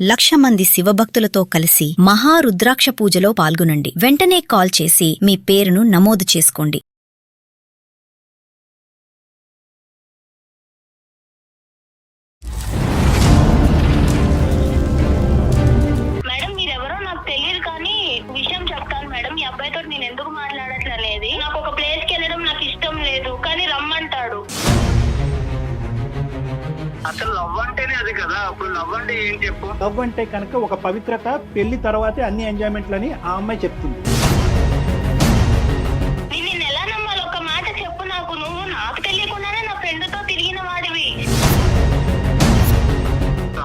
1,00,000 మంది శివభక్తులతో కలిసి మహారుద్రాక్ష పూజలో పాల్గొనండి. వెంటనే కాల్ చేసి మీ పేరును నమోదు చేసుకోండి. మేడం మీరెవరో నాకు తెలియదు కానీ విషయం చెప్తాను మేడం. ఈ అబ్బాయితో నేను ఎందుకు మాట్లాడట్లేదు, నాకు ఒక ప్లేస్ కి వెళ్ళడం నాకు ఇష్టం లేదు కానీ రమ్మంటాడు. అసలు లవ్ అంటేనే అది కదా. అప్పుడు లవ్ అంటే ఏం చెప్పు? లవ్ అంటే కనుక ఒక పవిత్రత, పెళ్లి తర్వాతే అన్ని ఎంజాయ్మెంట్లని ఆ అమ్మాయి చెప్తుంది. నేను ఎలా నమ్మాలి? ఒక మాట చెప్పు నాకు. నువ్వు నాకు తెలియకుండానే నా ఫ్రెండ్ తో తిరిగిన వాడివి.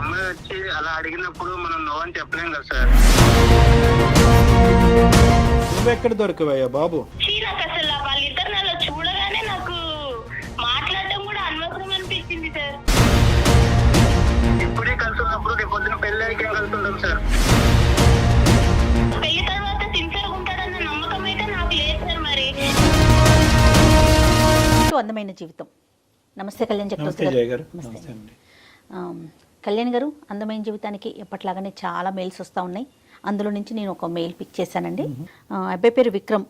అమ్మాయి వచ్చి అలా అడిగినప్పుడు మనం నో అని చెప్పలేం కదా సార్. నువ్వెక్కడ దొరకవయ్యా బాబు? నాకు అసలు వాళ్ళిద్దరు నాలో చూడగానే నాకు మాట్లాడటం కూడా అనవసరం అనిపించింది సార్. ఇప్పుడే కలిసి ఉన్నప్పుడు రేపు పొద్దున పెళ్లి అయ్యాక కలిసి ఉంటాం సార్. పెళ్లి తర్వాత సిన్సియర్ ఉంటాడన్న నమ్మకం అయితే నాకు లేదు సార్. మరి అందమైన జీవితం. నమస్తే కళ్యాణ్ నమస్తే జయ గారు. నమస్తే అండి. కళ్యాణ్ గారు, అందమైన జీవితానికి ఎప్పట్లాగానే చాలా మెయిల్స్ వస్తూ ఉన్నాయి. అందులో నుంచి నేను ఒక మెయిల్ పిక్ చేశానండి. అబ్బాయి పేరు విక్రమ్.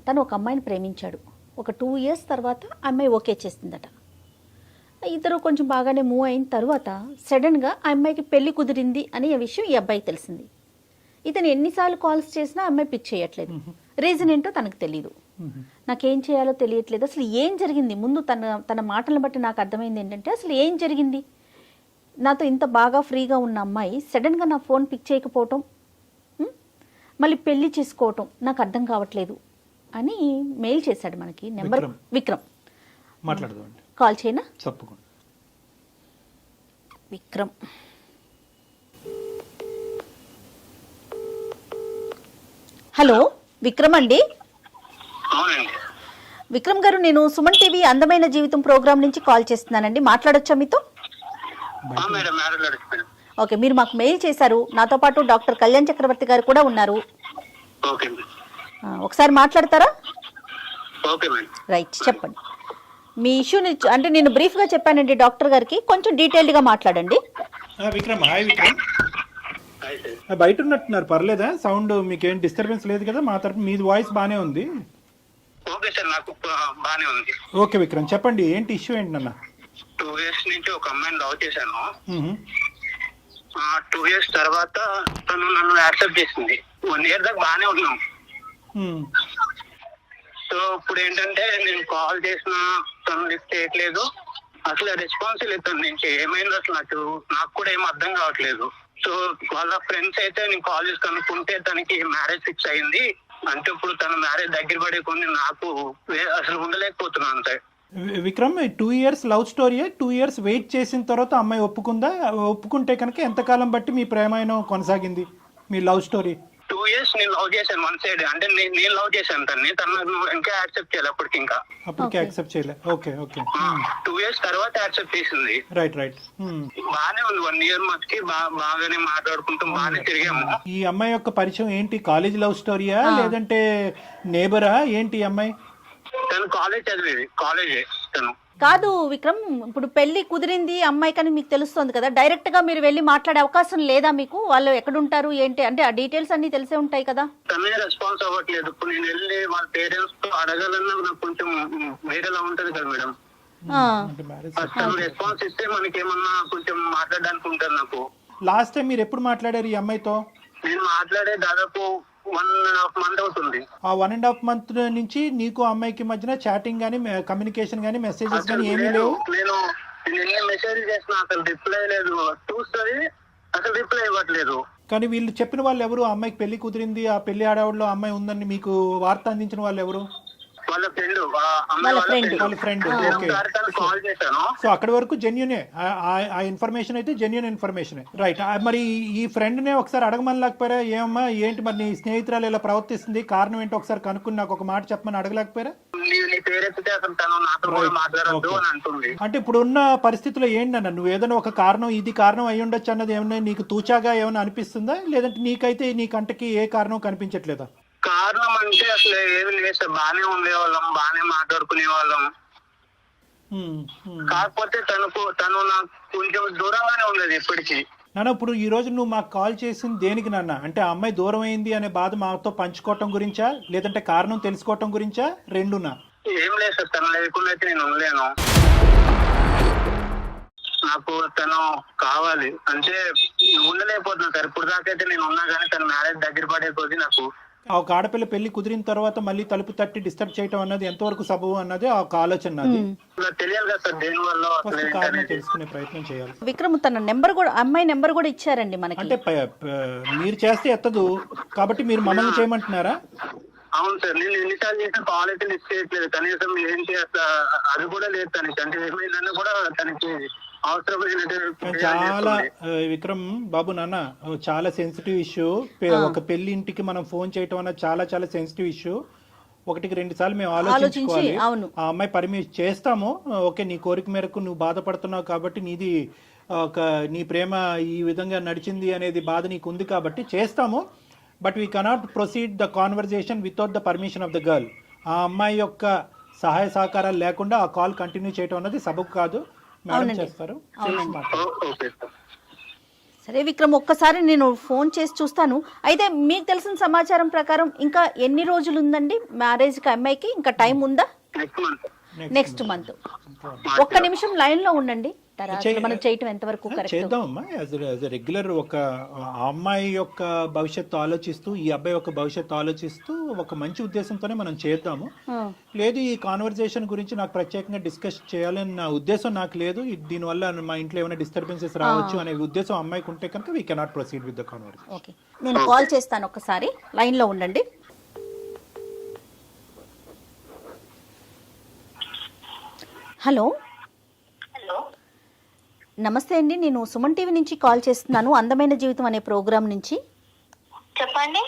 తను ఒక అమ్మాయిని ప్రేమించాడు. ఒక 2 years తర్వాత అమ్మాయి ఓకే చేసిందట. ఇద్దరు కొంచెం బాగానే మూవ్ అయిన తర్వాత సడన్గా ఆ అమ్మాయికి పెళ్లి కుదిరింది అనే విషయం ఈ అబ్బాయికి తెలిసింది. ఇతను ఎన్నిసార్లు కాల్స్ చేసినా అమ్మాయి పిక్ చేయట్లేదు. రీజన్ ఏంటో తనకు తెలియదు. నాకేం చేయాలో తెలియట్లేదు. అసలు ఏం జరిగింది? ముందు తన మాటలను బట్టి నాకు అర్థమైంది ఏంటంటే, అసలు ఏం జరిగింది? నాతో ఇంత బాగా ఫ్రీగా ఉన్న అమ్మాయి సడన్గా నా ఫోన్ పిక్ చేయకపోవటం, మళ్ళీ పెళ్లి చేసుకోవటం నాకు అర్థం కావట్లేదు అని మెయిల్ చేశాడు మనకి. నెంబర్ విక్రమ్. మాట్లాడదామండి. కాల్ చేయనా? తప్పకుండా. విక్రమ్. హలో విక్రమ్ అండి. అవునండి. విక్రమ్ గారు, నేను సుమన్ టీవీ అందమైన జీవితం ప్రోగ్రామ్ నుంచి కాల్ చేస్తున్నానండి. మాట్లాడొచ్చా మీతో? మేడం మాట్లాడచ్చు. ఓకే, మీరు మాకు మెయిల్ చేశారు. నాతో పాటు డాక్టర్ కళ్యాణ్ చక్రవర్తి గారు కూడా ఉన్నారు. ఓకే ఒకసారి మాట్లాడతారా? Okay madam. రైట్, చెప్పండి మీ ఇష్యూని. అంటే నేను బ్రీఫ్గా చెప్పానండి డాక్టర్ గారికి, కొంచెం డీటెయిల్డ్గా మాట్లాడండి. విక్రమ్, హాయ్ విక్రమ్. బయట ఉన్నట్టున్నారు, పర్లేదా? సౌండ్ మీకేం డిస్టర్బెన్స్ లేదు కదా? మా తరపు మీ వాయిస్ బాగానే ఉంది. ఓకే సార్, నాకు బానే ఉంది. ఓకే విక్రమ్, చెప్పండి ఏంటి ఇష్యూ ఏంటి నాన్న? 2 years నుంచి ఒక అమ్మాయిని లవ్ చేశాను. 2 years తర్వాత తను నన్ను యాక్సెప్ట్ చేసింది. 1 year దాకా బానే ఉన్నాం. సో ఇప్పుడు ఏంటంటే నేను కాల్ చేసిన తను లిఫ్ట్ చేయట్లేదు. అసలు రెస్పాన్స్ లేదు తన నుంచి. ఏమైంది అసలు నాకు కూడా ఏం అర్థం కావట్లేదు. సో వాళ్ళ ఫ్రెండ్స్ అయితే నేను కాల్ చేసి కనుక్కుంటే తనకి మ్యారేజ్ ఫిక్స్ అయింది. అంటే ఇప్పుడు తన మ్యారేజ్ దగ్గర పడే కొన్ని నాకు అసలు ఉండలేకపోతున్నాను అంతే. విక్రమ్, 2 years లవ్ స్టోరీయే. 2 years వెయిట్ చేసిన తర్వాత అమ్మాయి ఒప్పుకుందా? ఒప్పుకుంటే కనుక ఎంతకాలం బట్టి మీ ప్రేమాయణం కొనసాగింది, మీ లవ్ స్టోరీ? 2 years నేను లవ్ చేశాను వన్ సైడ్. అంటే నేను లవ్ చేశాను తనని. తను ఇంకా యాక్సెప్ట్ చేయాలి అప్పటికి యాక్సెప్ట్ చేయలే. Okay okay. 2 years తర్వాత యాక్సెప్ట్ చేసింది. Right right. బానే ఉంది. 1 year మధ్యకి బాగానే మాట్లాడుకుంటాం, బాగానే తిరిగాము. ఈ అమ్మాయి యొక్క పరిచయం ఏంటి? కాలేజ్ లవ్ స్టోరీయా లేదంటే నేబరా ఏంటి? ఈ అమ్మాయి తను కాలేజ్ చదివేది. కాలేజే తను. కాదు విక్రమ్, ఇప్పుడు పెళ్లి కుదిరింది అమ్మాయి కానీ మీకు తెలుస్తుంది కదా, డైరెక్ట్ గా మీరు వెళ్ళి మాట్లాడే అవకాశం లేదా మీకు? వాళ్ళు ఎక్కడుంటారు ఏంటి అంటే ఆ డీటెయిల్స్ అన్ని తెలిసే ఉంటాయి కదా. తనే రెస్పాన్స్ అవ్వట్లేదు. ఇప్పుడు నేను వెళ్ళి వాళ్ళ పేరెంట్స్ తో అడగాలన్నా నాకు కొంచెం వేరేలా ఉంటది కదా మేడం. తను రెస్పాన్స్ ఇస్తే మనకి ఏమన్నా కొంచెం మాట్లాడడానికి ఉంటుంది నాకు. లాస్ట్ టైం మీరు ఎప్పుడు మాట్లాడారు ఈ అమ్మాయితో? నేను మాట్లాడే దాదాపు 1.5 month అవుతుంది. ఆ 1.5 month నుంచి నీకు అమ్మాయికి మధ్యన చాటింగ్ గానీ, కమ్యూనికేషన్ గానీ, మెసేజెస్ గానీ ఏమీ లేవు? నేను ఎన్ని మెసేజ్ చేసినా అసలు రిప్లై లేదు. చూస్తుంది అసలు రిప్లై ఇవ్వట్లేదు. కానీ వీళ్ళు చెప్పిన వాళ్ళు ఎవరు? అమ్మాయికి పెళ్లి కుదిరింది, ఆ పెళ్లి ఆడవాళ్ళలో అమ్మాయి ఉందని మీకు వార్త అందించిన వాళ్ళు ఎవరు? వాళ్ళ ఫ్రెండ్. వాళ్ళ ఫ్రెండ్. ఓకే. కాల్ చేశాను. సో అక్కడి వరకు జెన్యునే, ఆ ఇన్ఫర్మేషన్ అయితే జెన్యున్ ఇన్ఫర్మేషన్. రైట్. మరి ఈ ఫ్రెండ్ నే ఒకసారి అడగమని లేకపోయారా? ఏమమ్మా ఏంటి మరి నీ స్నేహితురాలు ఇలా ప్రవర్తిస్తుంది, కారణం ఏంటో ఒకసారి కనుక్కుని నాకు ఒక మాట చెప్పమని అడగలేకపోయారా? అంటే ఇప్పుడు ఉన్న పరిస్థితుల్లో ఏంటన్నా, నువ్వు ఏదైనా ఒక కారణం, ఇది కారణం అయి ఉండొచ్చు అన్నది ఏమన్నా నీకు తూచాగా ఏమైనా అనిపిస్తుందా? లేదంటే నీకైతే నీ కంటకి ఏ కారణం కనిపించట్లేదా? కారణం అంటే అసలు ఏమి లేదు సార్. బానే ఉండేవాళ్ళం, బానే మాట్లాడుకునే వాళ్ళం. కాకపోతే తను నాకు కొంచెం దూరంగానే ఉండేది ఎప్పటికీ. నాన్న ఇప్పుడు ఈ రోజు నువ్వు మాకు కాల్ చేసింది దేనికి నాన్న? అంటే ఆ అమ్మాయి దూరం అయింది అనే బాధ మాతో పంచుకోవటం గురించా, లేదంటే కారణం తెలుసుకోవటం గురించా, రెండునా? ఏం లేదు సార్, తను లేకుండా అయితే నేను ఉండలేను. నాకు తను కావాలి అంటే ఉండలేకపోతున్నా సార్. ఇప్పుడు దాకా అయితే నేను ఉన్నా కానీ తన మ్యారేజ్ దగ్గర పడే కొద్ది నాకు ఒక ఆడపిల్ల పెళ్లి కుదిరిన తర్వాత మళ్ళీ తలుపు తట్టి డిస్టర్బ్ చేయటం అన్నది ఎంతవరకు సబబు అన్నది ఒక ఆలోచన నాది. ఇలా తెలియాలి కదా సార్ దేని వల్ల అసలు ఫస్ట్ కారణం ఏంటనేది. తెలుసుకునే ప్రయత్నం చేయాలి. విక్రమ్ తన నెంబర్ కూడా, అమ్మాయి నెంబర్ కూడా ఇచ్చారండి మనకి. అంటే మీరు చేస్తే ఎత్తదు కాబట్టి మీరు మమ్మల్ని చేయమంటున్నారా? అవును సార్, నేను ఎన్నిసార్లు చేసిన కాల్ అయితే లిస్ట్ చేయట్లేదు. కనీసం ఏంటి అసలు అది కూడా లేదు తనకి. అంటే ఏమైందన్నా కూడా తనకి అవసరమైనట్టు చాలా విక్రమ్ బాబు నాన్న చాలా సెన్సిటివ్ ఇష్యూ. ఒక పెళ్లి ఇంటికి మనం ఫోన్ చేయటం అన్నది చాలా చాలా సెన్సిటివ్ ఇష్యూ. ఒకటికి 2 సార్లు మేము ఆలోచించుకోవాలి. అవును. ఆ అమ్మాయి పర్మిషన్ చేస్తాము, ఓకే నీ కోరిక మేరకు నువ్వు బాధపడుతున్నావు కాబట్టి నీది నీ ప్రేమ ఈ విధంగా నడిచింది అనేది బాధ నీకు ఉంది కాబట్టి చేస్తాము. But we cannot proceed the conversation without the permission of the girl. ఆ అమ్మాయి యొక్క సహాయ సహకారాలు లేకుండా ఆ కాల్ కంటిన్యూ చేయటం అన్నది సబబు కాదు. మేడం చేస్తారు. Okay sir. సరే విక్రమ్, ఒక్కసారి నేను ఫోన్ చేసి చూస్తాను. అయితే మీకు తెలిసిన సమాచారం ప్రకారం ఇంకా ఎన్ని రోజులు ఉందండి మ్యారేజ్కి అమ్మాయికి? ఇంకా టైం ఉందా? Next month. ఒక్క నిమిషం లైన్ లో ఉండండి. తర్వాత మనం చేయటం ఎంతవరకు కరెక్ట్ చేద్దామమ్మా. యాజ్ రెగ్యులర్ ఒక ఆ అమ్మాయి యొక్క భవిష్యత్తు ఆలోచిస్తూ ఈ అబ్బాయి యొక్క భవిష్యత్తు ఆలోచిస్తూ ఒక మంచి ఉద్దేశంతోనే మనం చేద్దాము. లేదు ఈ కాన్వర్జేషన్ గురించి నాకు ప్రత్యేకంగా డిస్కస్ చేయాలని నా ఉద్దేశం నాకు లేదు. దీనివల్ల మా ఇంట్లో ఏమైనా డిస్టర్బెన్సెస్ రావచ్చు అనే ఉద్దేశం అమ్మాయికి ఉంటే కనుక we cannot proceed with the conversation. Okay, నేను కాల్ చేస్తాను. ఒక్కసారి లైన్ లో ఉండండి. హలో. హలో, నమస్తే అండి, నేను సుమన్ టీవీ నుంచి కాల్ చేస్తున్నాను, అందమైన జీవితం అనే ప్రోగ్రామ్ నుంచి. చెప్పండి.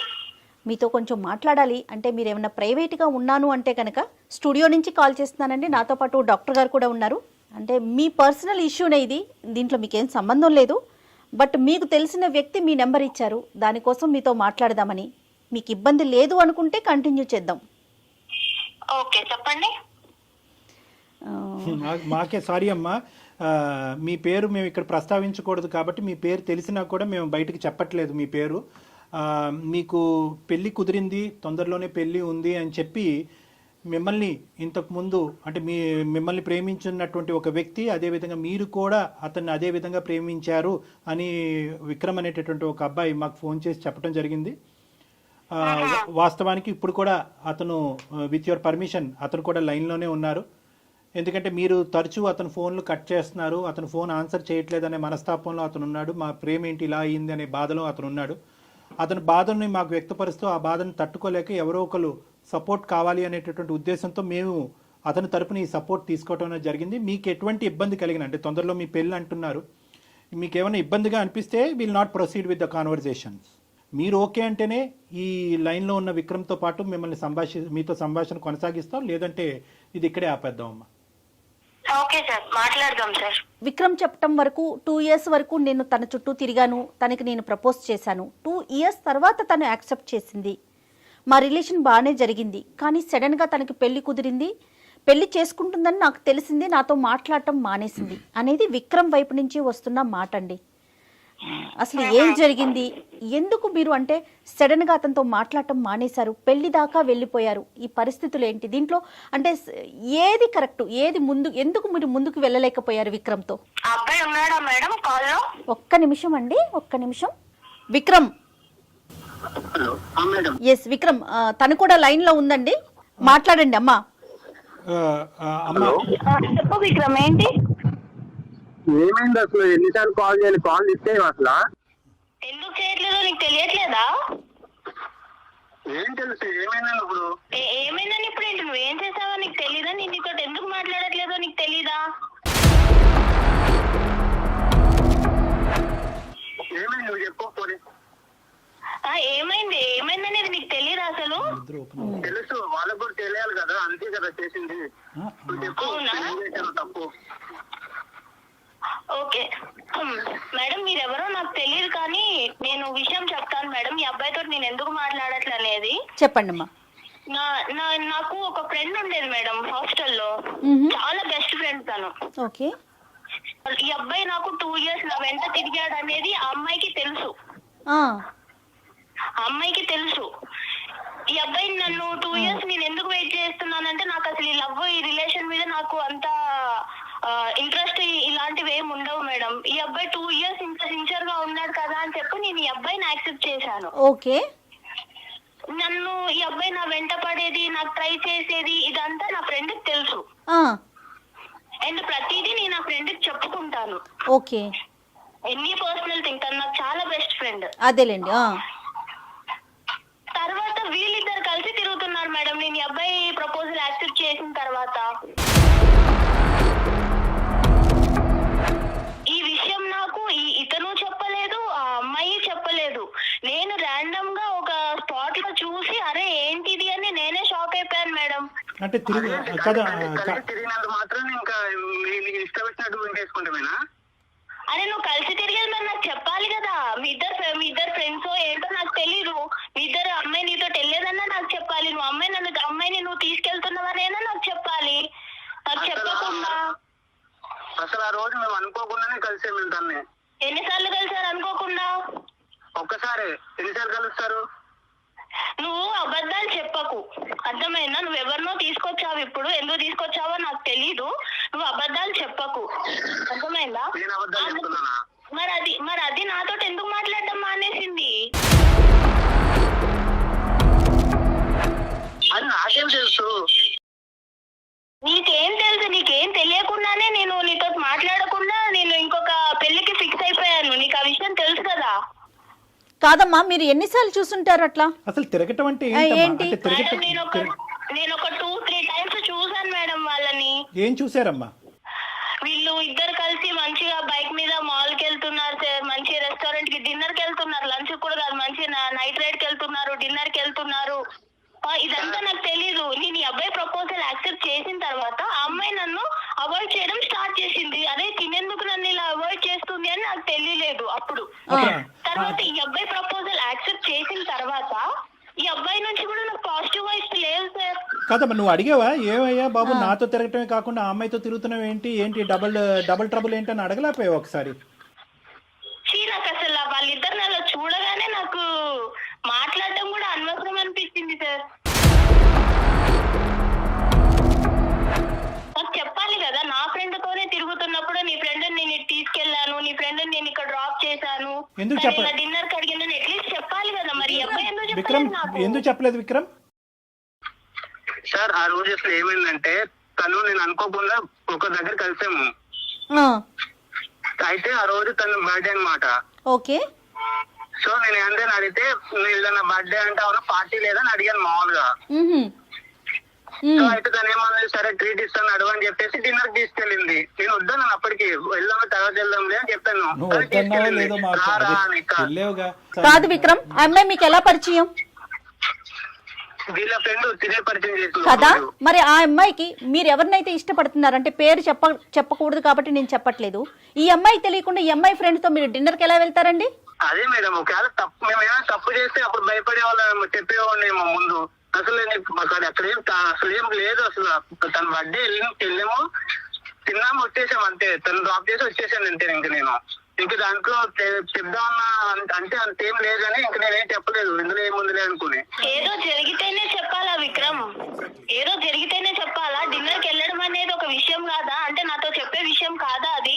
మీతో కొంచెం మాట్లాడాలి. అంటే మీరు ఏమైనా ప్రైవేట్గా ఉన్నాను అంటే కనుక స్టూడియో నుంచి కాల్ చేస్తున్నానండి. నాతో పాటు డాక్టర్ గారు కూడా ఉన్నారు. అంటే మీ పర్సనల్ ఇష్యూనే ఇది, దీంట్లో మీకేం సంబంధం లేదు. బట్ మీకు తెలిసిన వ్యక్తి మీ నెంబర్ ఇచ్చారు, దానికోసం మీతో మాట్లాడదామని. మీకు ఇబ్బంది లేదు అనుకుంటే కంటిన్యూ చేద్దాం. ఓకే, చెప్పండి. మాకే సారీ అమ్మా, మీ పేరు మేము ఇక్కడ ప్రస్తావించకూడదు కాబట్టి మీ పేరు తెలిసినా కూడా మేము బయటకు చెప్పట్లేదు మీ పేరు. మీకు పెళ్ళి కుదిరింది, తొందరలోనే పెళ్ళి ఉంది అని చెప్పి మిమ్మల్ని ఇంతకుముందు అంటే మిమ్మల్ని ప్రేమించున్నటువంటి ఒక వ్యక్తి, అదేవిధంగా మీరు కూడా అతన్ని అదే విధంగా ప్రేమించారు అని విక్రమ్ అనేటటువంటి ఒక అబ్బాయి మాకు ఫోన్ చేసి చెప్పడం జరిగింది. వాస్తవానికి ఇప్పుడు కూడా అతను విత్ యువర్ పర్మిషన్ అతను కూడా లైన్లోనే ఉన్నారు. ఎందుకంటే మీరు తరచూ అతను ఫోన్లు కట్ చేస్తున్నారు, అతను ఫోన్ ఆన్సర్ చేయట్లేదనే మనస్తాపంలో అతను ఉన్నాడు. మా ప్రేమ ఏంటి ఇలా అయింది అనే బాధలో అతను ఉన్నాడు. అతని బాధని మాకు వ్యక్తపరుస్తూ ఆ బాధను తట్టుకోలేక ఎవరో ఒకరు సపోర్ట్ కావాలి అనేటటువంటి ఉద్దేశంతో మేము అతని తరపున ఈ సపోర్ట్ తీసుకోవడం అనేది జరిగింది. మీకు ఎటువంటి ఇబ్బంది కలిగిన అంటే తొందరలో మీ పెళ్ళి అంటున్నారు, మీకు ఏమైనా ఇబ్బందిగా అనిపిస్తే will not proceed with the conversations. మీరు ఓకే అంటేనే ఈ లైన్లో ఉన్న విక్రమ్తో పాటు మిమ్మల్ని మీతో సంభాషణ కొనసాగిస్తాం, లేదంటే ఇది ఇక్కడే ఆపేద్దాం అమ్మా. ఓకే సార్, మాట్లాడదాం సార్. విక్రమ్ చెప్పటం వరకు 2 years వరకు నేను తన చుట్టూ తిరిగాను, తనకి నేను ప్రపోజ్ చేశాను. 2 years తర్వాత తను యాక్సెప్ట్ చేసింది, మా రిలేషన్ బాగానే జరిగింది. కానీ సడన్గా తనకి పెళ్లి కుదిరింది, పెళ్లి చేసుకుంటుందని నాకు తెలిసింది, నాతో మాట్లాడటం మానేసింది అనేది విక్రమ్ వైపు నుంచి వస్తున్న మాట అండి. అసలు ఏం జరిగింది, ఎందుకు మీరు అంటే సడన్గా అతనితో మాట్లాడటం మానేశారు, పెళ్లి దాకా వెళ్ళిపోయారు, ఈ పరిస్థితులు ఏంటి? దీంట్లో అంటే ఏది కరెక్ట్, ఏది ముందు, ఎందుకు మీరు ముందుకు వెళ్ళలేకపోయారు విక్రమ్తో? అబ్బాయి ఉన్నాడా మేడం కాల్లో? ఒక్క నిమిషం అండి, ఒక్క నిమిషం. విక్రమ్. ఎస్ విక్రమ్, తను కూడా లైన్ లో ఉందండి, మాట్లాడండి అమ్మా. చెప్పు విక్రమ్, ఏంటి? ఏమైంది అసలు? ఎన్నిసార్లు కాల్ చేయాలి? కాల్ ఇస్తే అసలు ఎందుకు చేయట్లేదో నీకు తెలియట్లేదా? ఏం తెలుసు ఏమైందని ఇప్పుడు? ఏమైందని ఇప్పుడు ఏంటి? నువ్వేం చేసావో నీకు తెలీదా? నేను నీతో ఎందుకు మాట్లాడట్లేదో నీకు తెలీదా? ఏమైంది నువ్వు చెప్పు పోనీ. ఏమైంది ఏమైందనేది నీకు తెలియదా అసలు? తెలుసు, వాళ్ళకు కూడా తెలియాలి కదా, అంతే కదా చేసింది. నువ్వు చెప్పు, ఏం చేశాను తప్పు? ఓకే మేడం, మీరెవరో నాకు తెలియదు కానీ నేను విషయం చెప్తాను మేడం. ఈ అబ్బాయితో నేను ఎందుకు మాట్లాడట్లేదు చెప్పండి అమ్మా. నాకు ఒక ఫ్రెండ్ ఉండేది మేడం హాస్టల్లో, చాలా బెస్ట్ ఫ్రెండ్ తను. ఓకే. ఈ అబ్బాయి నాకు 2 years నా వెంట తిరిగాడు అనేది ఆ అమ్మాయికి తెలుసు. ఆ, ఆ అమ్మాయికి తెలుసు. ఈ అబ్బాయి నన్ను 2 years నేను ఎందుకు వెయిట్ చేస్తున్నానంటే నాకు అసలు ఈ లవ్ ఈ రిలేషన్ మీద నాకు అంత ఇంట్రెస్ట్ ఇలాంటివి ఏమి ఉండవు మేడం. ఈ అబ్బాయి 2 years ఇంత సిన్సియర్ గా ఉన్నాడు కదా అని చెప్పి నేను ఈ అబ్బాయిని యాక్సెప్ట్ చేశాను. ఓకే. నన్ను ఈ అబ్బాయి నా వెంట పడేది, నాకు ట్రై చేసేది ఇదంతా నా ఫ్రెండ్ కి తెలుసు. ఆ, అండ్ ప్రతిదీ నేను నా ఫ్రెండ్ కి చెప్పుకుంటాను. ఓకే. ఎన్ని పర్సనల్ థింగ్, తను నాకు చాలా బెస్ట్ ఫ్రెండ్. అదేలేండి. ఆ, తర్వాత వీళ్ళిద్దరు కలిసి తిరుగుతున్నారు మేడం నేను ఈ అబ్బాయి ప్రపోజల్ యాక్సెప్ట్ చేసిన తర్వాత. ఈ విషయం నాకు ఇతను చెప్పలేదు, ఆ అమ్మాయి చెప్పలేదు. నేను ర్యాండమ్ గా ఒక స్పాట్ లో చూసి అరే ఏంటిది అని నేనే షాక్ అయిపోయాను మేడం. అంటే తిరిగి కదా తిరిగినందుకు మాత్రం ఇంకా నీకు ఇష్టం వచ్చినట్టు చేసుకుంటామేనా? అరే నువ్వు కలిసి తిరిగేది మరి నాకు చెప్పాలి కదా. మీ ఇద్దరు ఫ్రెండ్స్ ఏంటో నాకు తెలీదు. మీ ఇద్దరు అమ్మాయి నీతో వెళ్ళేదన్నా నాకు చెప్పాలి. నువ్వు అమ్మాయిని నువ్వు తీసుకెళ్తున్నావనేనా నాకు చెప్పాలి. నాకు చెప్పకుండా అసలు ఆ రోజు మేము అనుకోకుండానే కలిసాము. దాన్ని ఎన్నిసార్లు కలిసారు అనుకోకుండా? ఒక్కసారి. ఎన్నిసార్లు కలుస్తారు? నువ్వు అబద్ధాలు చెప్పకు, అర్థమైందా? నువ్వు ఎవరినో తీసుకొచ్చావు, ఇప్పుడు ఎందుకు తీసుకొచ్చావో నాకు తెలీదు. నువ్వు అబద్ధాలు చెప్పకు, అర్థమైందా? నేను అబద్ధాలు చెప్తున్నానా? మరి అది నాతో ఎందుకు మాట్లాడడం మానేసింది? అది నాకేం తెలుసు? నీకేం తెలుసు? నీకేం తెలియకుండానే నేను నీతో మాట్లాడకుండా నేను ఇంకొక పెళ్లికి ఫిక్స్ అయిపోయాను. నీకు ఆ విషయం తెలుసు కదా? కాదమ్మా, మీరు ఎన్నిసార్లు చూసుంటారు అట్లా? అసలు తిరగటం అంటే ఏంటి? ఏంటమ్మా? అంటే తిరగటం నేను ఒక 2-3 times చూసాను మేడం వాళ్ళని. ఏం చూసారమ్మా? వీళ్ళు ఇద్దరు కలిసి మంచిగా బైక్ మీద మాల్ కి వెళ్తున్నారు సార్, మంచి రెస్టారెంట్ కి డిన్నర్ కి వెళ్తున్నారు, లంచ్ కూడా కాదు, మంచి నైట్ రైడ్ కి వెళ్తున్నారు, డిన్నర్ కి వెళ్తున్నారు. ఇదంతా నాకు తెలీదు. నేను ఈ అబ్బాయి ప్రపోజల్ యాక్సెప్ట్ చేసిన తర్వాత ఆ అమ్మాయి నన్ను అవాయిడ్ చేయడం స్టార్ట్ చేసింది. అదే తినేందుకు నన్ను ఇలా అవాయిడ్ చేస్తుంది అని నాకు తెలియలేదు అప్పుడు. తర్వాత ఈ అబ్బాయి ప్రపోజల్ యాక్సెప్ట్ చేసిన తర్వాత ఈ అబ్బాయి నుంచి కూడా నాకు పాజిటివ్ వైబ్స్ లేవు సార్. కాదమ్మా, నువ్వు అడిగావా ఏమయ్యా బాబు నాతో తిరగటమే కాకుండా ఆ అమ్మాయితో తిరుగుతున్నావు ఏంటి డబుల్ ట్రబుల్ ఏంటి అని అడగలేకపోయావు ఒకసారి? నాకు అసలు వాళ్ళిద్దరిని అలా చూడగానే నాకు మాట్లాడడం కూడా అనవసరం అనిపించింది సార్. నాకు చెప్పాలి కదా, నా ఫ్రెండ్ తోనే తిరుగుతున్నప్పుడు నీ ఫ్రెండ్ నేను తీసుకెళ్లాను, నీ ఫ్రెండ్ నేను ఇక్కడ డ్రాప్ చేశాను, డిన్నర్ కి అడిగిన అట్లీస్ట్ చెప్పాలి కదా. మరి అబ్బాయి ఎందుకు చెప్పలేదు విక్రమ్? సార్ ఆ రోజు అసలు ఏమైందంటే తను నేను అనుకోకుండా ఒక దగ్గర కలిసాము. అయితే ఆ రోజు తన బర్త్డే అన్నమాట. ఓకే. సో నేను ఏంటని అడిగితే ఏదైనా బర్త్డే అంటే అవును పార్టీ లేదని అడిగాను మామూలుగా. సో అయితే తను ఏమన్నా సరే ట్రీట్ ఇస్తాను అడుగు అని చెప్పేసి డిన్నర్ తీసుకెళ్ళింది. నేను వద్దాను అప్పటికి, వెళ్దాము తర్వాత వెళ్దాంలే అని చెప్పాను. కాదు విక్రమ్, ఆ అమ్మాయి మీకు ఎలా పరిచయం? వీళ్ళ ఫ్రెండ్ తినే పరిచయం చేసింది కదా. మరి ఆ అమ్మాయికి మీరు ఎవరినైతే ఇష్టపడుతున్నారు అంటే పేరు చెప్పకూడదు కాబట్టి నేను చెప్పట్లేదు. ఈ అమ్మాయి తెలియకుండా ఈ అమ్మాయి ఫ్రెండ్ తో మీరు డిన్నర్ కి ఎలా వెళ్తారండి? అదే మేడం, ఒకవేళ తప్పు మేము ఏమైనా తప్పు చేస్తే అప్పుడు భయపడే వాళ్ళం చెప్పేవాడినేమో ముందు. అసలు అక్కడ అసలు ఏం లేదు. అసలు తన బర్త్డే వెళ్ళాము, తిన్నాము, వచ్చేసాము అంతే. తను డ్రాప్ చేసి వచ్చేసాను అంతే. ఇంక నేను ఇంక దాంట్లో చెప్దామన్నా అంటే అంతేం లేదని ఇంక నేనేం చెప్పలేదు, ఇందులో ఏముందిలే అనుకుని. ఏదో జరిగితేనే చెప్పాలా విక్రమ్? ఏదో జరిగితేనే చెప్పాలా? డిన్నర్ కి వెళ్ళడం అనేది ఒక విషయం కాదా? అంటే నాతో చెప్పే విషయం కాదా అది?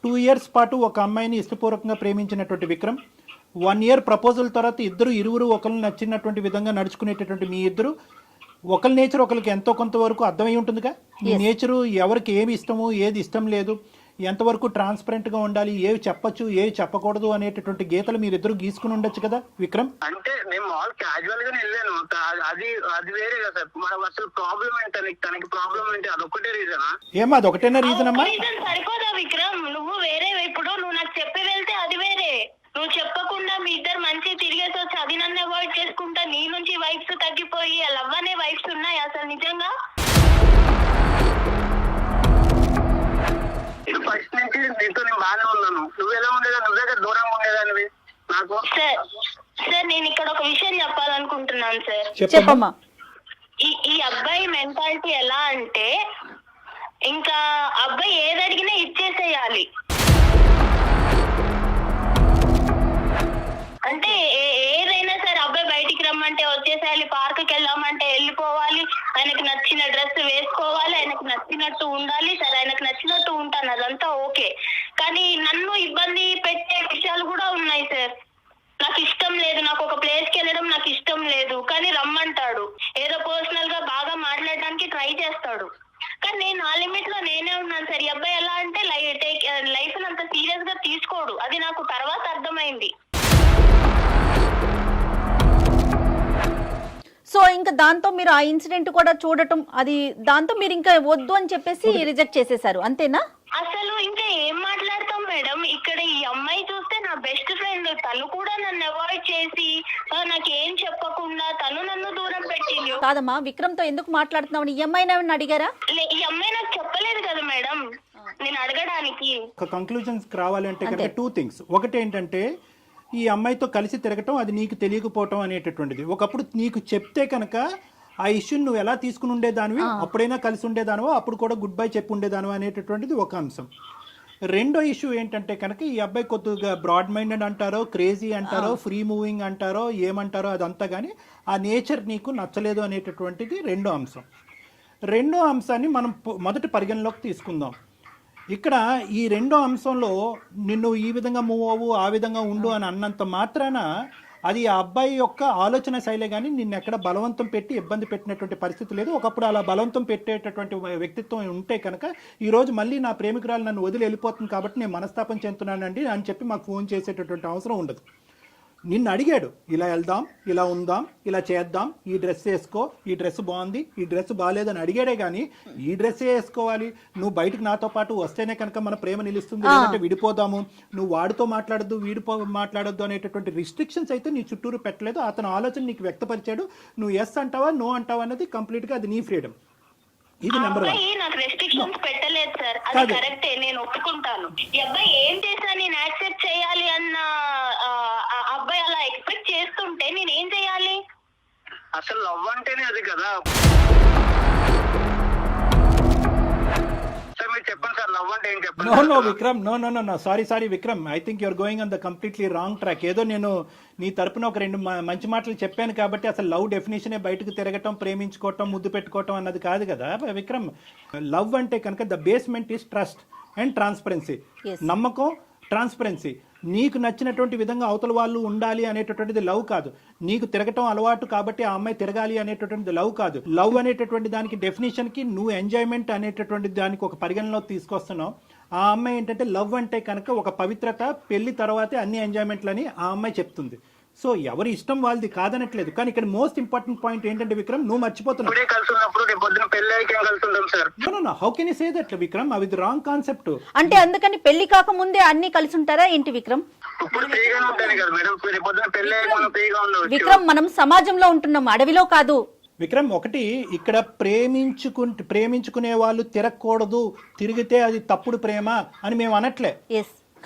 2 years పాటు ఒక అమ్మాయిని ఇష్టపూర్వకంగా ప్రేమించినటువంటి విక్రమ్ 1 year ప్రపోజల్ తర్వాత ఇరువురు ఒకరు నచ్చినటువంటి విధంగా నడుచుకునేటటువంటి మీ ఇద్దరు ఒకరి నేచర్ ఒకరికి ఎంతో కొంత వరకు అర్థమై ఉంటుందిగా. మీ నేచరు ఎవరికి ఏమి ఇష్టము ఏది ఇష్టం లేదు, ఎంతవరకు ట్రాన్స్పరెంట్గా ఉండాలి, ఏవి చెప్పచ్చు ఏవి చెప్పకూడదు అనేటటువంటి గీతలు మీరిద్దరు గీసుకుని ఉండొచ్చు కదా విక్రమ్. అంటే నేను మామూలు క్యాజువల్ గానే వెళ్ళాను. అది వేరే కదా సార్. అసలు ప్రాబ్లం ఏంటి తనకి ప్రాబ్లం ఏంటి అదొక్కటే రీజనా? ఏమా అదొకటేనా రీజన్ అమ్మా? సరిపోదా విక్రమ్? నువ్వు వేరే, ఇప్పుడు నువ్వు నాకు చెప్పి వెళ్తే అది వేరే, నువ్వు చెప్పకుండా మీ ఇద్దరు మంచి తిరిగేసి వచ్చి అది నన్ను అవాయిడ్ చేసుకుంటా నీ నుంచి వైబ్స్ తగ్గిపోయి లవ్ అనే వైబ్స్ ఉన్నాయి అసలు నిజంగా? ఫస్ట్ నుంచి నీతో నేను బాగానే ఉన్నాను. నువ్వు ఎలా ఉండేదా? నువ్వే దూరంగా ఉండేదానివి నాకు. సార్ నేను ఇక్కడ ఒక విషయం చెప్పాలనుకుంటున్నాను సార్. చెప్పమ్మా. ఈ అబ్బాయి మెంటాలిటీ ఎలా అంటే ఇంకా అబ్బాయి ఏది అడిగినా ఇచ్చేసేయాలి. అంటే ఏదైనా సరే అబ్బాయి బయటికి రమ్మంటే వచ్చేసేయాలి, పార్క్కి వెళ్ళామంటే వెళ్ళిపోవాలి, ఆయనకు నచ్చిన డ్రెస్ వేసుకోవాలి, ఆయనకు నచ్చినట్టు ఉండాలి. సరే ఆయనకు నచ్చినట్టు ఉంటాను, అదంతా ఓకే. కానీ నన్ను ఇబ్బంది పెట్టే విషయాలు కూడా ఉన్నాయి సార్. నాకు ఇష్టం లేదు, నాకు ఒక ప్లేస్కి వెళ్ళడం నాకు ఇష్టం లేదు, కానీ రమ్మంటాడు. ఏదో పర్సనల్ గా బాగా మాట్లాడడానికి ట్రై చేస్తాడు. కానీ నేను ఆ లిమిట్ లో నేనే ఉన్నాను సార్. ఈ అబ్బాయి ఎలా అంటే లైఫ్ అంత సీరియస్ గా తీసుకోడు. అది నాకు తర్వాత అర్థమైంది. సో ఇంకా దాంతో మీరు ఆ ఇన్సిడెంట్ కూడా చూడటం, అది దాంతో మీరు ఇంకా వద్దు అని చెప్పేసి రిజెక్ట్ చేసేసారు, అంతేనా? అసలు ఇంకా ఏం మాట్లాడతాం మేడం. ఇక్కడ ఈ అమ్మాయి చూస్తే నా బెస్ట్ ఫ్రెండ్, తను కూడా నన్ను అవాయిడ్ చేసి నాకేం చెప్పకుండా తను నన్ను దూరం పెట్టింది. కాదమ్మా, విక్రమ్ తో ఎందుకు మాట్లాడుతున్నావు? ఈ అమ్మాయిని ఏమన్నా అడిగారా? ఈ అమ్మాయి నాకు చెప్పలేదు కదా మేడం నేను అడగడానికి. ఒక కంక్లూజన్స్ రావాలంటే కనుక 2 things. ఒకటి ఏంటంటే ఈ అమ్మాయితో కలిసి తిరగటం అది నీకు తెలియకపోవటం అనేటటువంటిది. ఒకప్పుడు నీకు చెప్తే కనుక ఆ ఇష్యూని నువ్వు ఎలా తీసుకుని ఉండేదానివి, అప్పుడైనా కలిసి ఉండేదానివో, అప్పుడు కూడా గుడ్ బై చెప్పి ఉండేదానివో అనేటటువంటిది ఒక అంశం. రెండో ఇష్యూ ఏంటంటే కనుక ఈ అబ్బాయి కొద్దిగా బ్రాడ్ మైండెడ్ అంటారో, క్రేజీ అంటారో, ఫ్రీ మూవింగ్ అంటారో, ఏమంటారో అదంతా, కానీ ఆ నేచర్ నీకు నచ్చలేదు అనేటటువంటిది రెండో అంశం. రెండో అంశాన్ని మనం మొదటి పరిగణలోకి తీసుకుందాం. ఇక్కడ ఈ రెండో అంశంలో నిన్ను ఈ విధంగా మూవ్ అవ్వు, ఆ విధంగా ఉండు అని అన్నంత మాత్రాన అది ఆ అబ్బాయి యొక్క ఆలోచన శైలే, కానీ నిన్ను ఎక్కడ బలవంతం పెట్టి ఇబ్బంది పెట్టినటువంటి పరిస్థితి లేదు. ఒకప్పుడు అలా బలవంతం పెట్టేటటువంటి వ్యక్తిత్వం ఉంటే కనుక ఈరోజు మళ్ళీ నా ప్రేమికురాలు నన్ను వదిలి వెళ్ళిపోతుంది కాబట్టి నేను మనస్తాపం చెందుతున్నానండి అని చెప్పి మాకు ఫోన్ చేసేటటువంటి అవసరం ఉండదు. నిన్ను అడిగాడు, ఇలా వెళ్దాం, ఇలా ఉందాం, ఇలా చేద్దాం, ఈ డ్రెస్ వేసుకో, ఈ డ్రెస్ బాగుంది, ఈ డ్రెస్ బాగాలేదని అడిగాడే కానీ ఈ డ్రెస్ వేసుకోవాలి, నువ్వు బయటకు నాతో పాటు వస్తేనే కనుక మన ప్రేమ నిలుస్తుంది, లేదంటే విడిపోదాము, నువ్వు వాడితో మాట్లాడద్దు, మాట్లాడొద్దు అనేటటువంటి రిస్ట్రిక్షన్స్ అయితే నీ చుట్టూరు పెట్టలేదు. అతను ఆలోచన నీకు వ్యక్తపరిచాడు. నువ్వు ఎస్ అంటావా, నో అంటావా అనేది కంప్లీట్గా అది నీ ఫ్రీడమ్. ఇది నెంబర్ 1. నాకు రెస్ట్రిక్షన్స్ పెట్టలేదు సార్, అది కరెక్టే, నేను ఒప్పుకుంటాను. ఈ అబ్బాయి ఏం చేసినా నేను యాక్సెప్ట్ చేయాలి అన్న అబ్బాయి అలా ఎక్స్పెక్ట్ చేస్తుంటే నేను ఏం చేయాలి? అసలు లవ్ అంటేనే అది కదా సార్. మీరు చెప్పండి సార్, లవ్ అంటే ఏం చెప్పండి. No Vikram, no sorry Vikram, I think you're going on the completely wrong track. ఏదో నేను నీ తరపున ఒక 2 మంచి మాటలు చెప్పాను కాబట్టి అసలు లవ్ డెఫినేషనే బయటకు తిరగటం, ప్రేమించుకోవటం, ముద్దు పెట్టుకోవటం అన్నది కాదు కదా విక్రమ్. లవ్ అంటే కనుక the basement is trust and transparency. నమ్మకం, ట్రాన్స్పరెన్సీ. నీకు నచ్చినటువంటి విధంగా అవతల వాళ్ళు ఉండాలి అనేటటువంటిది లవ్ కాదు. నీకు తిరగటం అలవాటు కాబట్టి ఆ అమ్మాయి తిరగాలి అనేటటువంటిది లవ్ కాదు. లవ్ అనేటటువంటి దానికి డెఫినేషన్కి నువ్వు ఎంజాయ్మెంట్ అనేటటువంటి దానికి ఒక పరిగణలో తీసుకొస్తున్నావు. ఆ అమ్మాయి ఏంటంటే లవ్ అంటే కనుక ఒక పవిత్రత, పెళ్లి తర్వాతే అన్ని ఎంజాయ్మెంట్లని ఆ అమ్మాయి చెప్తుంది. సో ఎవరి ఇష్టం వాళ్ళది కాదనట్లేదు. కానీ ఇక్కడ మోస్ట్ ఇంపార్టెంట్ పాయింట్ ఏంటంటే విక్రమ్, నువ్వు మర్చిపోతున్నావు. How can you say that Vikram? అది రాంగ్ కాన్సెప్ట్. అంటే అందుకని పెళ్లి కాకముందే అన్ని కలిసి ఉంటారా ఏంటి విక్రమ్? విక్రమ్, మనం సమాజంలో ఉంటున్నాం, అడవిలో కాదు. విక్రమ్, ఒకటి ఇక్కడ ప్రేమించుకునే వాళ్ళు తిరగకూడదు, తిరిగితే అది తప్పుడు ప్రేమ అని మేము అనట్లే.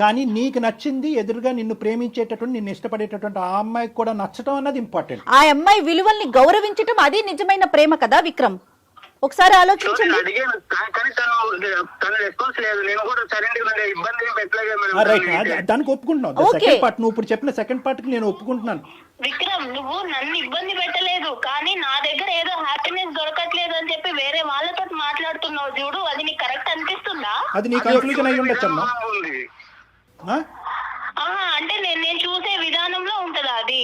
కానీ నీకు నచ్చింది, ఎదురుగా నిన్ను ప్రేమించేటటువంటి, నిన్ను ఇష్టపడేటటువంటి ఆ అమ్మాయికి కూడా నచ్చటం అన్నది ఇంపార్టెంట్. ఆ అమ్మాయి విలువల్ని గౌరవించటం అది నిజమైన ప్రేమ కదా విక్రమ్. ఒకసారి ఆలోచించండి. దానికి ఒప్పుకుంటున్నావు. సెకండ్ పార్ట్, నువ్వు ఇప్పుడు చెప్పిన సెకండ్ పార్ట్ కి నేను ఒప్పుకుంటున్నాను. విక్రమ్, నువ్వు నన్ను ఇబ్బంది పెట్టలేదు, కానీ నా దగ్గర ఏదో హ్యాపీనెస్ దొరకట్లేదు అని చెప్పి వేరే వాళ్ళతో మాట్లాడుతున్నావు చూడు, అది నీకు కరెక్ట్ అనిపిస్తుందా? అది నీకు కన్ఫ్యూజన్ అయ్యి ఉండొచ్చమ్మా. అంటే నేను చూసే విధానంలో ఉంటదా అది?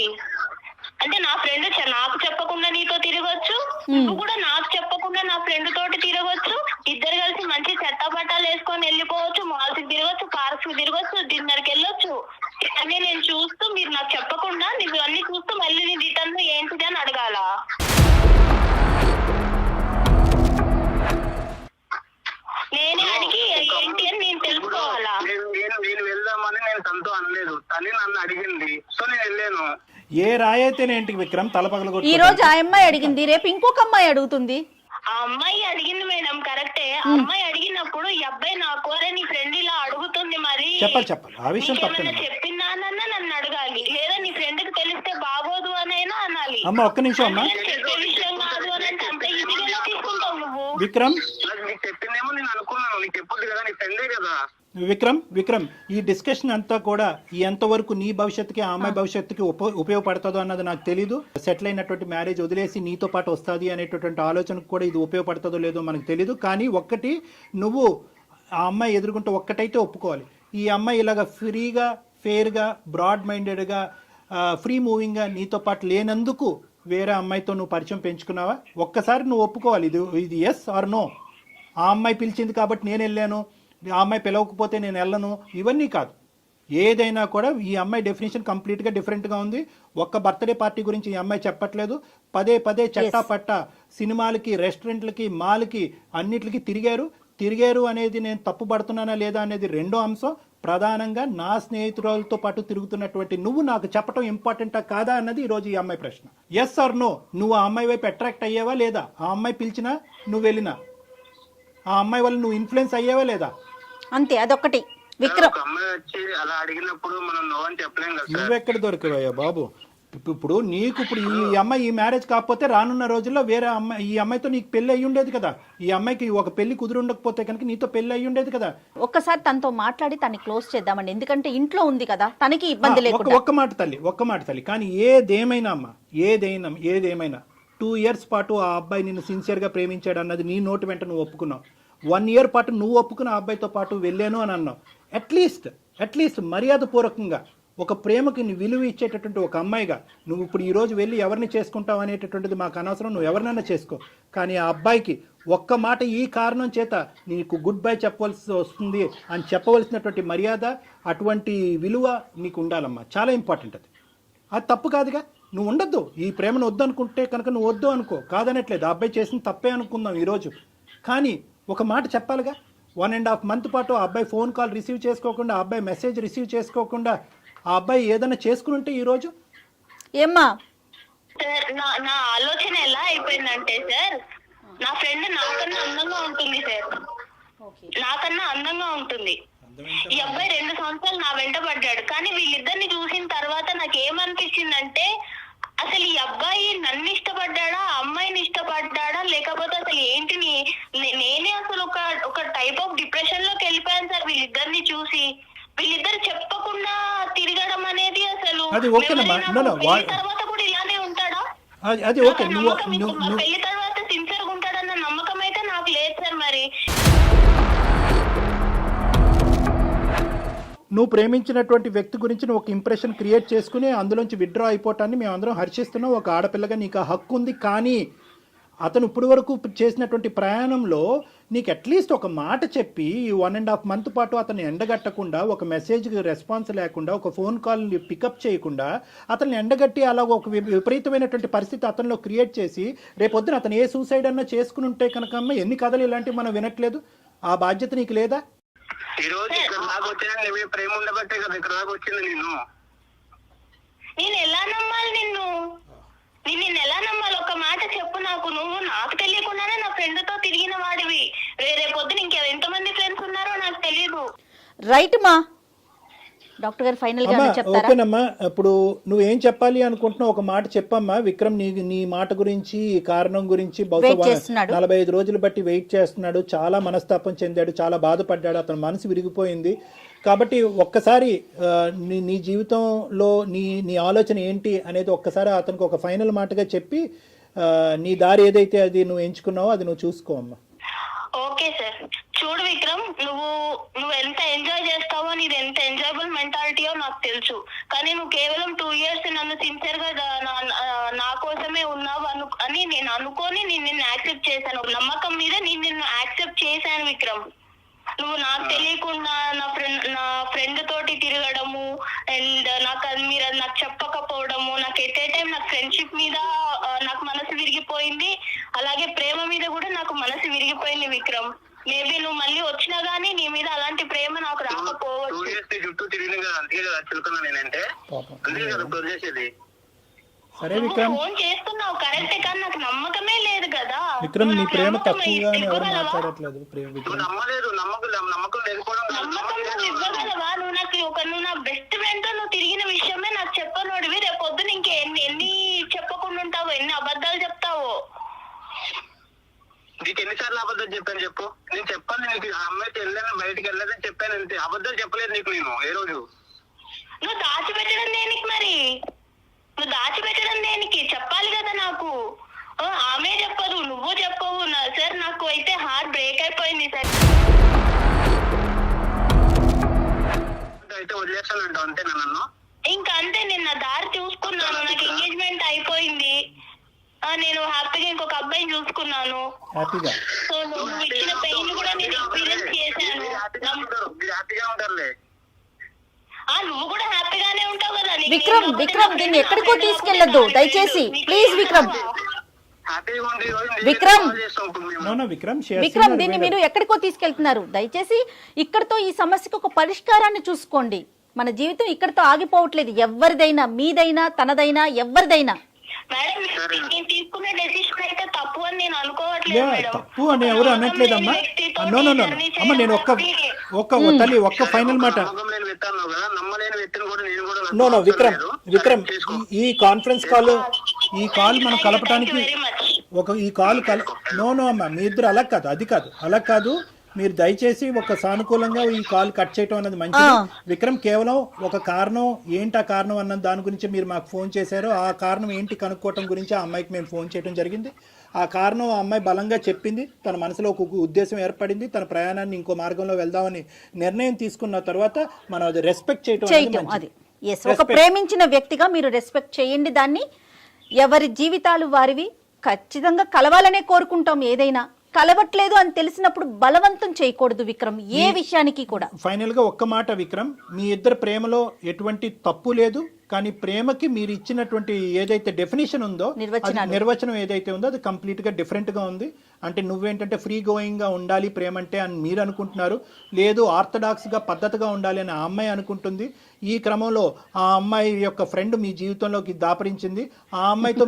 అంటే నా ఫ్రెండ్ నాకు చెప్పకుండా నీతో తిరగొచ్చు, నువ్వు కూడా నాకు చెప్పకుండా నా ఫ్రెండ్ తోటి తిరగొచ్చు, ఇద్దరు కలిసి మంచి చెత్తపట్టాలు వేసుకొని వెళ్ళిపోవచ్చు, మాల్స్ కి తిరగొచ్చు, పార్క్స్ కి తిరగొచ్చు, డిన్నర్ కి వెళ్ళొచ్చు. అన్నీ నేను చూస్తూ, మీరు నాకు చెప్పకుండా నువ్వు అన్ని చూస్తూ మళ్ళీ నీ రిటర్న్ ఏంటిది అని అడగాల? నేనే అడిగి ఏంటి అని నేను తెలుసుకోవాలా? నేను వెళ్దామని నేను తనతో అనలేదు, తల్లి నన్ను అడిగింది, సో నేను వెళ్ళాను. ఏ రాయైతేనేంటి విక్రమ్, తలపగలగొట్టు. ఈ రోజు ఆ అమ్మాయి అడిగింది, రేపు ఇంకొక అమ్మాయి అడుగుతుంది. ఆ అమ్మాయి అడిగింది మేడం, కరెక్టే. ఆ అమ్మాయి అడిగినప్పుడు ఈ అబ్బాయి నాకు నీ ఫ్రెండ్ ఇలా అడుగుతుంది, మరి చెప్పాలి ఆ విషయం చెప్పిందానన్నా నన్ను అడగాలి, లేదా నీ ఫ్రెండ్ కి తెలిస్తే బాగోదు అనైనా అనాలి. అమ్మ ఒక్క నిమిషం అమ్మా, చెప్పే విషయం కాదు అని విక్రమ్ నాకు నీకు చెప్పిందేమో నేను అనుకున్నాను, నీకు చెప్పుద్ది కదా, నీ ఫ్రెండే కదా. విక్రమ్ ఈ డిస్కషన్ అంతా కూడా ఎంతవరకు నీ భవిష్యత్తుకి ఆ అమ్మాయి భవిష్యత్తుకి ఉపయోగపడుతుందో అన్నది నాకు తెలీదు. సెటిల్ అయినటువంటి మ్యారేజ్ వదిలేసి నీతో పాటు వస్తుంది అనేటటువంటి ఆలోచనకు కూడా ఇది ఉపయోగపడుతుందో లేదో మనకు తెలీదు. కానీ ఒక్కటి, నువ్వు ఆ అమ్మాయి ఎదుర్కొంటూ ఒక్కటైతే ఒప్పుకోవాలి, ఈ అమ్మాయి ఇలాగ ఫ్రీగా, ఫెయిర్గా, బ్రాడ్ మైండెడ్గా, ఫ్రీ మూవింగ్గా నీతో పాటు లేనందుకు వేరే అమ్మాయితో నువ్వు పరిచయం పెంచుకున్నావా? ఒక్కసారి నువ్వు ఒప్పుకోవాలి, ఇది ఎస్ ఆర్ నో. ఆ అమ్మాయి పిలిచింది కాబట్టి నేను వెళ్ళాను, ఆ అమ్మాయి పిలవకపోతే నేను వెళ్ళను, ఇవన్నీ కాదు. ఏదైనా కూడా ఈ అమ్మాయి డెఫినేషన్ కంప్లీట్గా డిఫరెంట్గా ఉంది. ఒక్క బర్త్డే పార్టీ గురించి ఈ అమ్మాయి చెప్పట్లేదు. పదే చట్టా పట్టా సినిమాలకి, రెస్టారెంట్లకి, మాల్కి, అన్నిటికి తిరిగారు అనేది నేను తప్పు పడుతున్నానా లేదా అనేది రెండో అంశం. ప్రధానంగా నా స్నేహితురాలతో పాటు తిరుగుతున్నటువంటి నువ్వు నాకు చెప్పడం ఇంపార్టెంటా కాదా అన్నది ఈరోజు ఈ అమ్మాయి ప్రశ్న. ఎస్ ఆర్ నో, నువ్వు ఆ అమ్మాయి వైపు అట్రాక్ట్ అయ్యావా లేదా? ఆ అమ్మాయి పిలిచినా నువ్వు వెళ్ళినా ఆ అమ్మాయి వల్ల నువ్వు ఇన్ఫ్లుయెన్స్ అయ్యావా లేదా? అంతే, అదొక్కటి. విక్రమ్, ఒక అమ్మాయి వచ్చి అలా అడిగినప్పుడు మనం నో అని చెప్పలేం కదా సార్. నువ్వెక్కడ దొరికావయ్యా బాబు? ఇప్పుడు ఈ అమ్మాయి ఈ మ్యారేజ్ కాకపోతే రానున్న రోజుల్లో వేరే అమ్మాయి, ఈ అమ్మాయితో నీకు పెళ్లి అయ్యి ఉండేది కదా. ఈ అమ్మాయికి ఒక పెళ్లి కుదిరి ఉండకపోతే కనుక నీతో పెళ్లి అయ్యి ఉండేది కదా. ఒక్కసారి తనతో మాట్లాడి తనని క్లోజ్ చేద్దామండి, ఎందుకంటే ఇంట్లో ఉంది కదా, తనకి ఇబ్బంది లేకుండా. ఒక్క మాట తల్లి, కానీ ఏదేమైనా అమ్మా, ఏదేమైనా 2 years పాటు ఆ అబ్బాయి నిన్ను సిన్సియర్గా ప్రేమించాడు అన్నది నీ నోటి వెంట నువ్వు ఒప్పుకున్నావు. 1 year పాటు నువ్వు ఒప్పుకున్న ఆ అబ్బాయితో పాటు వెళ్ళాను అని అన్నావు. అట్లీస్ట్ మర్యాదపూర్వకంగా ఒక ప్రేమకి నీ విలువ ఇచ్చేటటువంటి ఒక అమ్మాయిగా నువ్వు ఇప్పుడు ఈరోజు వెళ్ళి ఎవరిని చేసుకుంటావు అనేటటువంటిది మాకు అనవసరం, నువ్వు ఎవరినైనా చేసుకో. కానీ ఆ అబ్బాయికి ఒక్క మాట ఈ కారణం చేత నీకు గుడ్ బై చెప్పవలసి వస్తుంది అని చెప్పవలసినటువంటి మర్యాద, అటువంటి విలువ నీకు ఉండాలమ్మా. చాలా ఇంపార్టెంట్ అది తప్పు కాదుగా. నువ్వు ఉండొద్దు, ఈ ప్రేమను వద్దు అనుకుంటే కనుక నువ్వు వద్దు అనుకో, కాదనట్లేదు. ఆ అబ్బాయి చేసిన తప్పే అనుకుందాం ఈరోజు, కానీ ఒక మాట చెప్పాలిగా. 1.5 month పాటు ఆ అబ్బాయి ఫోన్ కాల్ రిసీవ్ చేసుకోకుండా, ఆ అబ్బాయి మెసేజ్ రిసీవ్ చేసుకోకుండా ఆ అబ్బాయి ఏదైనా చేసుకుని ఉంటే ఈరోజు ఏమ్మా? సార్ నా ఆలోచన ఎలా అయిపోయిందంటే సార్, నా ఫ్రెండ్ నాకన్నా అందంగా ఉంటుంది సార్, నాకన్నా అందంగా ఉంటుంది. ఈ అబ్బాయి 2 సంవత్సరాలు నా వెంట పడ్డాడు. కానీ వీళ్ళిద్దరిని చూసిన తర్వాత నాకు ఏమనిపించిందంటే, అసలు ఈ అబ్బాయి నన్ను ఇష్టపడ్డాడా, అమ్మాయిని ఇష్టపడ్డాడా, లేకపోతే అసలు ఏంటి, నేనే అసలు ఒక టైప్ ఆఫ్ డిప్రెషన్ లోకి వెళ్ళిపోయాను సార్ వీళ్ళిద్దరిని చూసి. వీళ్ళిద్దరు చెప్పకుండా తిరగడం అనేది అసలు తర్వాత కూడా ఇలానే ఉంటాడా? అది ఓకే, పెళ్లి తర్వాత సిన్సియర్ గా ఉంటాడన్న నమ్మకం అయితే నాకు లేదు సార్. మరి నువ్వు ప్రేమించినటువంటి వ్యక్తి గురించి నువ్వు ఒక ఇంప్రెషన్ క్రియేట్ చేసుకుని అందులోంచి విత్డ్రా అయిపోవటాన్ని మేము అందరం హర్షిస్తున్నాం. ఒక ఆడపిల్లగా నీకు ఆ హక్కు ఉంది. కానీ అతను ఇప్పుడు వరకు చేసినటువంటి ప్రయాణంలో నీకు అట్లీస్ట్ ఒక మాట చెప్పి 1.5 month పాటు అతన్ని ఎండగట్టకుండా, ఒక మెసేజ్కి రెస్పాన్స్ లేకుండా, ఒక ఫోన్ కాల్ని పికప్ చేయకుండా అతన్ని ఎండగట్టి అలా ఒక విపరీతమైనటువంటి పరిస్థితి అతనిలో క్రియేట్ చేసి రేపొద్దున అతను ఏ సూసైడ్ అన్నా చేసుకుని ఉంటే కనుక అమ్మ ఎన్ని కథలు ఇలాంటివి మనం వినట్లేదు. ఆ బాధ్యత నీకు లేదా? ఈ రోజు ఇక్కడ దాకా వచ్చినా నీ ప్రేమ ఉండబట్టే కదా ఇక్కడ దాకా వచ్చింది. నేను ఎలా నమ్మాలి నిన్ను ఎలా నమ్మాలి? ఒక మాట చెప్పు నాకు. నువ్వు నాకు తెలియకుండానే నా ఫ్రెండ్ తో తిరిగిన వాడివి. రేపు పొద్దున ఎంతమంది ఫ్రెండ్స్ ఉన్నారో నాకు తెలియదు. రైట్ మా డాక్టర్ గారు ఫైనల్ గా చెప్తారా? ఓకేనమ్మా, ఇప్పుడు నువ్వేం చెప్పాలి అనుకుంటున్నావు ఒక మాట చెప్పమ్మా. విక్రమ్ నీ మాట గురించి, ఈ కారణం గురించి బహుశా 45 రోజులు బట్టి వెయిట్ చేస్తున్నాడు. చాలా మనస్తాపం చెందాడు, చాలా బాధపడ్డాడు, అతని మనసు విరిగిపోయింది. కాబట్టి ఒక్కసారి నీ జీవితంలో నీ ఆలోచన ఏంటి అనేది ఒక్కసారి అతనికి ఒక ఫైనల్ మాటగా చెప్పి నీ దారి ఏదైతే అది నువ్వు ఎంచుకున్నావో అది నువ్వు చూసుకో అమ్మా. Okay sir. చూడు విక్రమ్, నువ్వు ఎంత ఎంజాయ్ చేస్తావో, నీది ఎంత ఎంజాయబుల్ మెంటాలిటీయో నాకు తెలుసు. కానీ నువ్వు కేవలం 2 years నన్ను సిన్సియర్ గా నా కోసమే ఉన్నావు అని నేను అనుకొని నిన్ను యాక్సెప్ట్ చేశాను. నమ్మకం మీద నిన్ను యాక్సెప్ట్ చేశాను విక్రమ్. నువ్వు నాకు తెలియకుండా నా ఫ్రెండ్ తోటి తిరగడము అండ్ మీరు నాకు చెప్పకపోవడము, నాకు ఎట్ ఏ టైం నాకు ఫ్రెండ్షిప్ మీద నాకు మనసు విరిగిపోయింది, అలాగే ప్రేమ మీద కూడా నాకు మనసు విరిగిపోయింది విక్రమ్. మేబీ నువ్వు మళ్ళీ వచ్చినా గానీ నీ మీద అలాంటి ప్రేమ నాకు రాకపోవచ్చు. చుట్టూ తిరిగిన కదా, అందుకే కదా చిలుకున్నా నేనంటే, అందుకే కదా వదిలేసేది. సరే విక్రమ్, ఫోన్ చేస్తున్నావు కరెక్టే, కానీ నాకు నమ్మకమే లేదు కదా. విక్రమ్ నీ ప్రేమ తక్కువగా ఎవరు మాట్లాడట్లేదు. నమ్మలేదు, నమ్మకం లేకపోవడం. నమ్మకం నువ్వు ఇవ్వగలవా? నువ్వు నా బెస్ట్ ఫ్రెండ్ తో నువ్వు తిరిగిన విషయమే నాకు చెప్పనోడివి. రేపు పొద్దున ఎన్ని చెప్పకుండా ఉంటావో, ఎన్ని అబద్ధాలు చెప్తావో. నీకు ఎన్నిసార్లు అబద్ధాలు చెప్పలేదు నీకు నేను ఏ రోజు. నువ్వు దాచిపెట్టడం దేనికి మరి? నువ్వు దాచిపెట్టడం దేనికి? చెప్పాలి కదా నాకు. ఆమె చెప్పదు, నువ్వు చెప్పవు. సార్ నాకు అయితే హార్ట్ బ్రేక్ అయిపోయింది సార్. అయితే వదిలేస్తానంట అంతేనా నన్ను? ఇంకా అంతే, నేను నా దారి చూసుకున్నాను. నాకు ఎంగేజ్మెంట్ అయిపోయింది. నేను హ్యాపీగా ఇంకొక అబ్బాయిని చూసుకున్నాను. హ్యాపీగా సో నువ్వు ఇచ్చిన పెయిన్ కూడా నేను ఎక్స్పీరియన్స్ చేశాను. మీరు హ్యాపీగా ఉంటారులే. నువ్వు కూడా హ్యాపీగానే ఉంటావు కదా. విక్రమ్ దీన్ని ఎక్కడికో తీసుకెళ్లొద్దు దయచేసి, ప్లీజ్ విక్రమ్. హ్యాపీగా ఉండి విక్రమ్! విక్రమ్ దీన్ని మీరు ఎక్కడికో తీసుకెళ్తున్నారు. దయచేసి ఇక్కడితో ఈ సమస్యకు ఒక పరిష్కారాన్ని చూసుకోండి. మన జీవితం ఇక్కడితో ఆగిపోవట్లేదు. ఎవరిదైనా, మీదైనా, తనదైనా, ఎవరిదైనా. మేడం నేను తీసుకునే డెసిషన్ అయితే తప్పు అని నేను అనుకోవట్లేదు మేడం. తప్పు అని ఎవరు అనట్లేదమ్మా. నో అమ్మ, నేను ఒక్క తల్లి ఒక్క ఫైనల్ మాట. నమ్మలేని వ్యక్తి అన్నావు కదా, నమ్మలేని వ్యక్తిని కూడా నేను కూడా నో విక్రమ్ ఈ కాన్ఫరెన్స్ కాల్ మనం కలపడానికి ఈ కాల్ నో అమ్మా, మీ ఇద్దరు అలా కాదు. మీరు దయచేసి ఒక సానుకూలంగా ఈ కాల్ కట్ చేయటం అన్నది మంచిది. విక్రమ్ కేవలం ఒక కారణం ఏంటి, ఆ కారణం అన్న దాని గురించి మీరు మాకు ఫోన్ చేశారు. ఆ కారణం ఏంటి కనుక్కోవటం గురించి ఆ అమ్మాయికి మేము ఫోన్ చేయడం జరిగింది. ఆ కారణం ఆ అమ్మాయి బలంగా చెప్పింది. తన మనసులో ఒక ఉద్దేశం ఏర్పడింది. తన ప్రయాణాన్ని ఇంకో మార్గంలో వెళ్దామని నిర్ణయం తీసుకున్న తర్వాత మనం అది రెస్పెక్ట్ చేయటం అది ఒక ప్రేమించిన వ్యక్తిగా మీరు రెస్పెక్ట్ చేయండి దాన్ని. ఎవరి జీవితాలు వారివి. ఖచ్చితంగా కలవాలనే కోరుకుంటాం. ఏదైనా కలవట్లేదు అని తెలిసినప్పుడు బలవంతం చేయకూడదు విక్రమ్, ఏ విషయానికి కూడా. ఫైనల్ గా ఒక్క మాట విక్రమ్, మీ ఇద్దరు ప్రేమలో ఎటువంటి తప్పు లేదు. కానీ ప్రేమకి మీరు ఇచ్చినటువంటి ఏదైతే డెఫినేషన్ ఉందో, నిర్వచనం ఏదైతే ఉందో అది కంప్లీట్ గా డిఫరెంట్ గా ఉంది. అంటే నువ్వేంటంటే ఫ్రీ గోయింగ్ గా ఉండాలి ప్రేమ అంటే అని మీరు అనుకుంటున్నారు. లేదు ఆర్థడాక్స్ గా పద్ధతిగా ఉండాలి అని ఆ అమ్మాయి అనుకుంటుంది. ఈ క్రమంలో ఆ అమ్మాయి యొక్క ఫ్రెండ్ మీ జీవితంలోకి దాపరించింది. ఆ అమ్మాయితో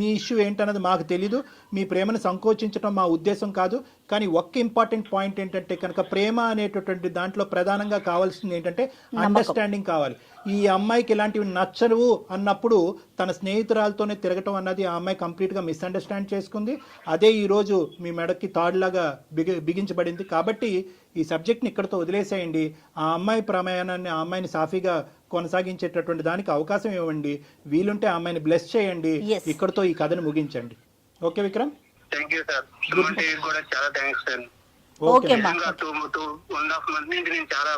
మీ ఇష్యూ ఏంటన్నది మాకు తెలీదు. మీ ప్రేమను సంకోచించడం మా ఉద్దేశం కాదు. కానీ ఒక్క ఇంపార్టెంట్ పాయింట్ ఏంటంటే కనుక ప్రేమ అనేటటువంటి దాంట్లో ప్రధానంగా కావాల్సింది ఏంటంటే అండర్స్టాండింగ్ కావాలి. ఈ అమ్మాయికి ఇలాంటివి నచ్చవు అన్నప్పుడు తన స్నేహితురాలతోనే తిరగటం అన్నది ఆ అమ్మాయి కంప్లీట్గా మిస్అండర్స్టాండ్ చేసుకుంది. అదే ఈరోజు మీ మెడకి తాడులాగా బిగించబడింది. కాబట్టి ఈ సబ్జెక్ట్ని ఇక్కడితో వదిలేసేయండి. ఆ అమ్మాయి ప్రయాణాన్ని, ఆ అమ్మాయిని సాఫీగా కొనసాగించేటటువంటి దానికి అవకాశం ఇవ్వండి. వీలుంటే ఆ అమ్మాయిని బ్లెస్ చేయండి. ఇక్కడితో ఈ కథను ముగించండి. Okay Vikram? Thank you sir. కూడా చాలా థ్యాంక్స్ సార్. ఓకే 2.5 months నుంచి నేను చాలా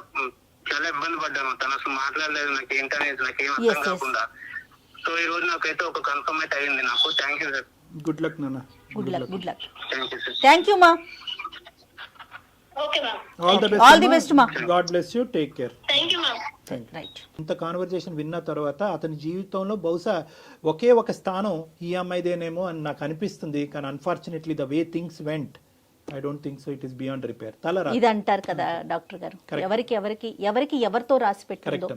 ఇబ్బంది పడ్డాను. తను అసలు మాట్లాడలేదు, నాకు ఏంటనేది నాకేం అర్థం కాకుండా. సో ఈ రోజు నాకైతే ఒక కన్ఫర్మ్ అయితే అయింది నాకు. Thank you sir. Good luck నాన్న. Good luck. Thank you sir. Thank you మా. Okay ma'am. All the best మా. God bless you. Take care. Thank you ma'am. Right. ఇంత కాన్వర్జేషన్ విన్న తర్వాత అతని జీవితంలో బహుశా ఒకే ఒక స్థానం ఈ అమ్మాయిదేనేమో అని నాకు అనిపిస్తుంది. కానీ unfortunately the way things vent, I don't think so. It is beyond repair. ఇది అంటారు కదా డాక్టర్ గారు, ఎవరికి ఎవరితో రాసి పెట్టిందో